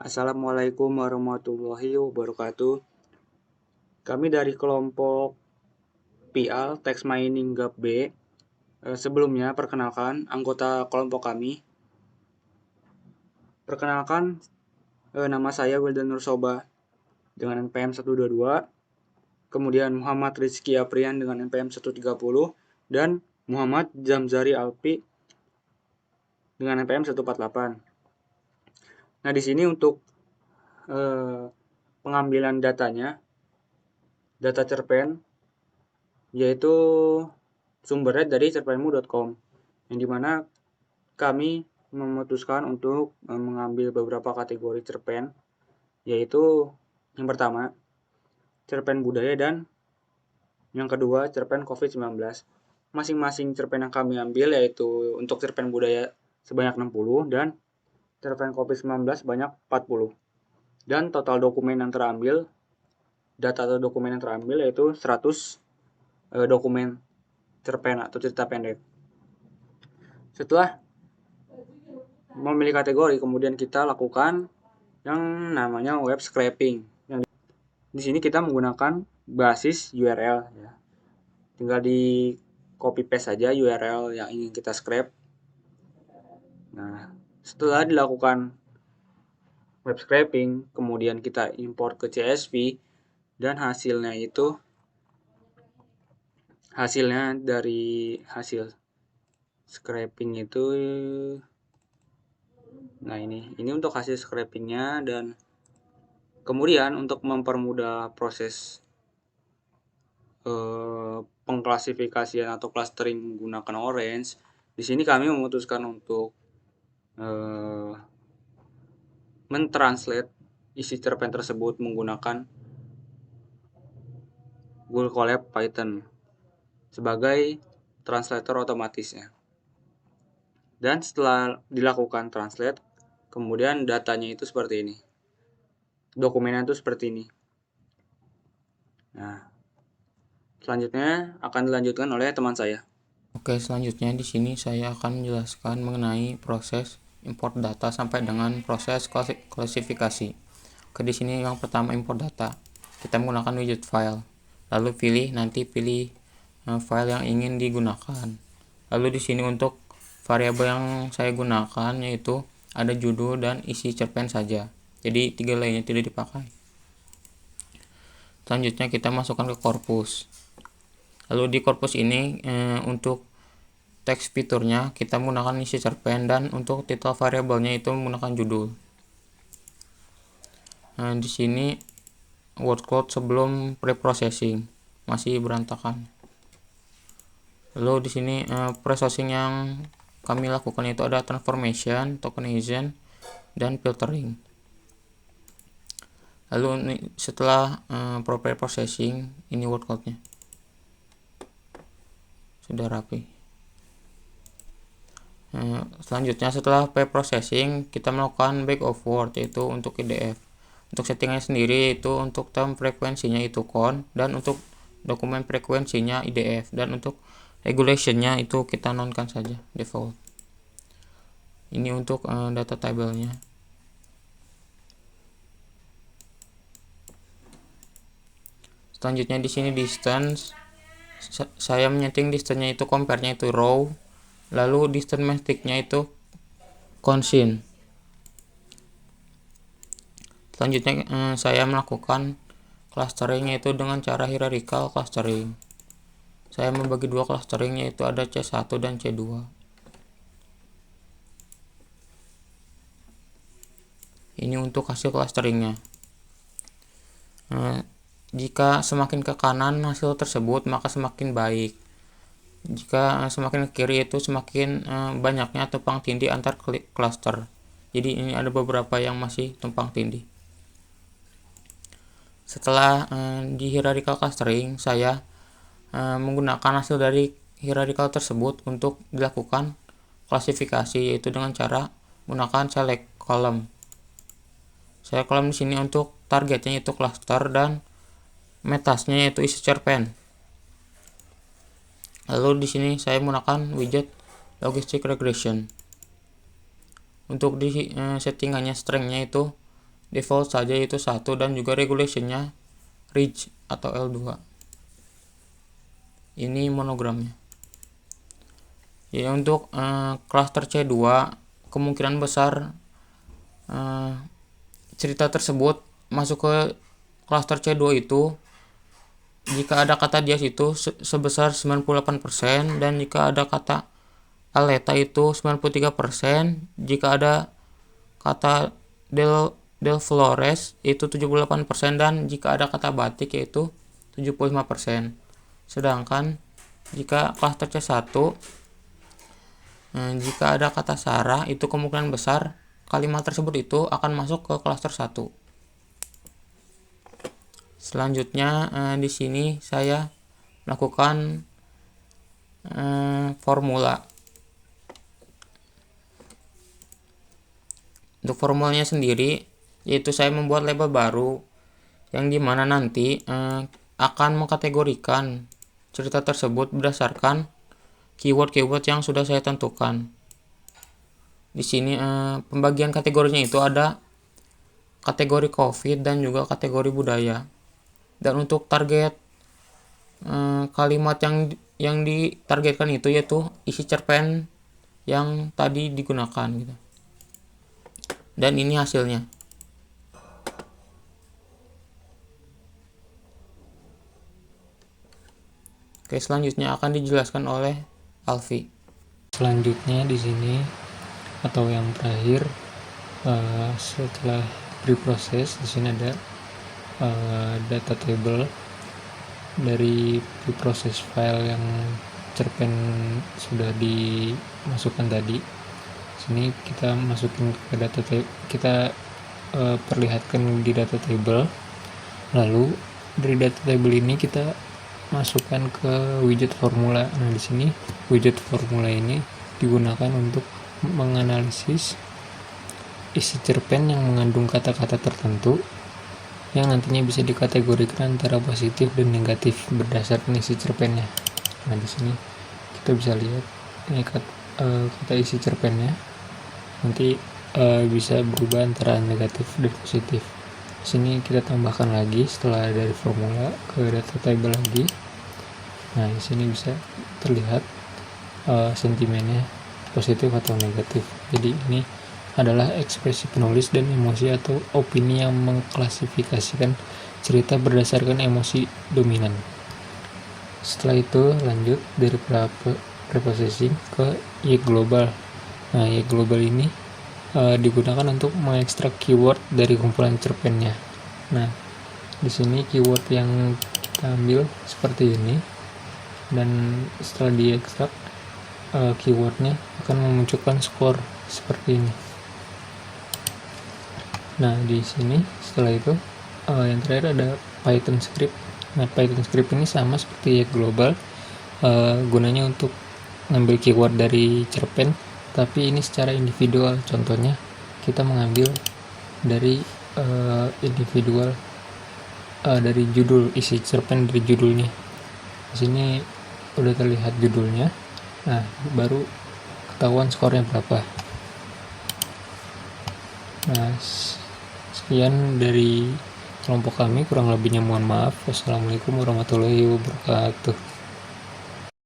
Assalamualaikum warahmatullahi wabarakatuh. Kami dari kelompok PIAL Text Mining Gap B. Sebelumnya perkenalkan anggota kelompok kami. Perkenalkan, nama saya Wildan Nursoba dengan NPM 122, kemudian Muhammad Rizky Aprian dengan NPM 130, dan Muhammad Jamzari Alpi dengan NPM 148. Nah, di sini untuk pengambilan datanya, data cerpen, yaitu sumbernya dari cerpenmu.com, yang dimana kami memutuskan untuk mengambil beberapa kategori cerpen, yaitu yang pertama cerpen budaya dan yang kedua cerpen COVID-19. Masing-masing cerpen yang kami ambil yaitu untuk cerpen budaya sebanyak 60 dan cerpen COVID-19 sebanyak 40. Dan total dokumen yang terambil, data atau dokumen yang terambil yaitu 100 dokumen cerpen atau cerita pendek. Setelah memilih kategori, kemudian kita lakukan yang namanya web scraping. Di sini kita menggunakan basis URL, ya. Tinggal di copy paste saja URL yang ingin kita scrape. Nah, setelah dilakukan web scraping, kemudian kita import ke CSV, dan hasilnya dari hasil scraping itu, nah ini untuk hasil scrapingnya. Dan kemudian untuk mempermudah proses pengklasifikasian atau clustering menggunakan Orange, di sini kami memutuskan untuk mentranslate isi cerpen tersebut menggunakan Google Colab Python sebagai translator otomatisnya. Dan setelah dilakukan translate, kemudian datanya itu seperti ini. Dokumennya itu seperti ini. Nah, selanjutnya akan dilanjutkan oleh teman saya. Oke, selanjutnya di sini saya akan menjelaskan mengenai proses import data sampai dengan proses klasifikasi. Oke, di sini yang pertama import data. Kita menggunakan widget file. Lalu pilih file yang ingin digunakan. Lalu di sini untuk variabel yang saya gunakan yaitu ada judul dan isi cerpen saja. Jadi 3 lainnya tidak dipakai. Selanjutnya kita masukkan ke korpus. Lalu di korpus ini untuk teks fiturnya kita menggunakan isi cerpen, dan untuk title variabelnya itu menggunakan judul. Nah, di sini word cloud sebelum preprocessing masih berantakan. Lalu di sini processing yang kami lakukan itu ada transformation, tokenization, dan filtering. Lalu setelah pre-processing, ini word cloud-nya sudah rapi. Selanjutnya setelah pre-processing kita melakukan back of word, yaitu untuk IDF. Untuk settingannya sendiri itu untuk term frekuensinya itu con, dan untuk dokumen frekuensinya IDF, dan untuk regulationnya itu kita nonkan saja default. Ini untuk data tabelnya. Selanjutnya di sini distance, saya menyeting distance-nya itu compare-nya itu row, lalu distance mastic-nya itu constant. Selanjutnya saya melakukan clustering yaitu dengan cara hierarchical clustering. Saya membagi dua clustering, yaitu ada C1 dan C2. Ini untuk hasil clusteringnya. Jika semakin ke kanan hasil tersebut maka semakin baik. Jika semakin ke kiri itu semakin banyaknya tumpang tindih antar cluster. Jadi ini ada beberapa yang masih tumpang tindih. Setelah di hierarchical clustering, saya menggunakan hasil dari hierarchical tersebut untuk dilakukan klasifikasi, yaitu dengan cara menggunakan select column. Select column di sini untuk targetnya itu cluster dan metasnya yaitu isi cerpen. Lalu di sini saya menggunakan widget logistic regression. Untuk di settingannya strength-nya itu default saja yaitu 1 dan juga regulationnya reach atau L2. Ini monogramnya. Ya, untuk klaster C2 kemungkinan besar cerita tersebut masuk ke klaster C2 itu jika ada kata dias itu sebesar 98% dan jika ada kata aleta itu 93%, jika ada kata del Flores itu 78% dan jika ada kata batik yaitu 75%. Sedangkan jika klaster C1 jika ada kata Sarah itu kemungkinan besar kalimat tersebut itu akan masuk ke klaster 1. Selanjutnya di sini saya melakukan formula. Untuk formulanya sendiri yaitu saya membuat label baru yang dimana nanti akan mengkategorikan cerita tersebut berdasarkan keyword-keyword yang sudah saya tentukan. Di sini pembagian kategorinya itu ada kategori COVID dan juga kategori budaya. Dan untuk target kalimat yang ditargetkan itu yaitu isi cerpen yang tadi digunakan gitu. Dan ini hasilnya. Oke, selanjutnya akan dijelaskan oleh Alfi. Selanjutnya di sini atau yang terakhir setelah preproses di sini ada data table dari preproses file yang cerpen sudah dimasukkan tadi. Sini kita masukin ke data table, kita perlihatkan di data table. Lalu dari data table ini kita masukkan ke widget formula. Nah, di sini widget formula ini digunakan untuk menganalisis isi cerpen yang mengandung kata-kata tertentu yang nantinya bisa dikategorikan antara positif dan negatif berdasarkan isi cerpennya. Nah, di sini kita bisa lihat ini kata isi cerpennya nanti bisa berubah antara negatif dan positif. Sini kita tambahkan lagi setelah dari formula ke data table lagi. Nah, di sini bisa terlihat sentimennya positif atau negatif. Jadi ini adalah ekspresi penulis dan emosi atau opini yang mengklasifikasikan cerita berdasarkan emosi dominan. Setelah itu lanjut dari preprocessing ke Y global. Nah, Y global ini digunakan untuk mengekstrak keyword dari kumpulan cerpennya. Nah, di sini keyword yang kita ambil seperti ini dan setelah diekstrak keywordnya akan memunculkan skor seperti ini. Nah, di sini setelah itu yang terakhir ada Python script. Nah, Python script ini sama seperti Y global, gunanya untuk ngambil keyword dari cerpen, tapi ini secara individual. Contohnya kita mengambil dari individual dari judul, isi cerpen dari judulnya. Di sini udah terlihat judulnya. Nah, baru ketahuan skornya berapa. Nah, sekian dari kelompok kami, kurang lebihnya mohon maaf. Wassalamualaikum warahmatullahi wabarakatuh.